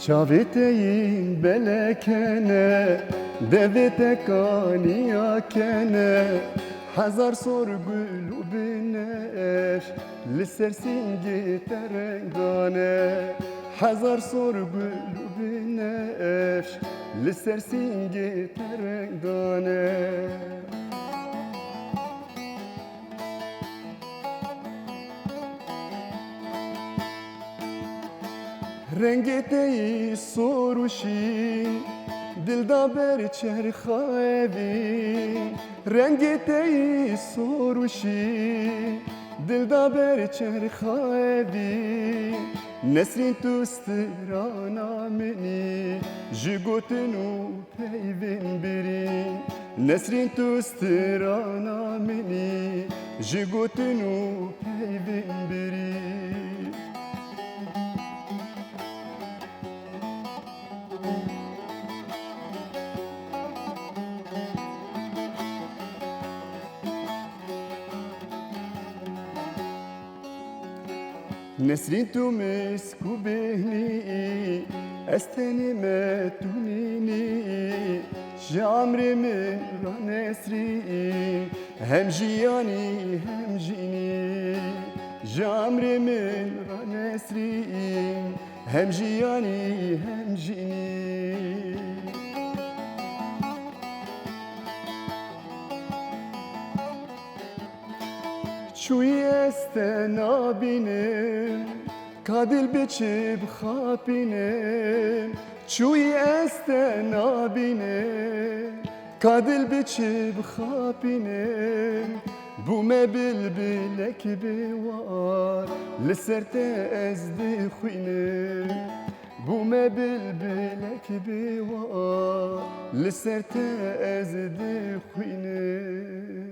Çaviteyin belekene, devete kaniyakene, Hazar sorgulu bineş, lisersin giterengane. Hazar sorgulu bineş, lisersin giterengane. Rengete soruşin, dilda ber çerxevi. Rengete soruşin, dilda ber çerxevi. Nesrin tu strana meni, jigotenu peyvin birin. Nesrin tu strana meni, jigotenu peyvin birin. Nesrin tu mesku behni, esteni metunini. Jamre min ra nesrin, hem jiyani hem jini. Jamre min ra nesrin, hem jiyani hem jini. Çuy este nabinim, kadil biçip hapinim. Çuy este nabinim, kadil biçip hapinim. Bu me bilbilek bi var, liserte ezdi xuynim. Bu me bilbilek bi var, liserte ezdi xuynim.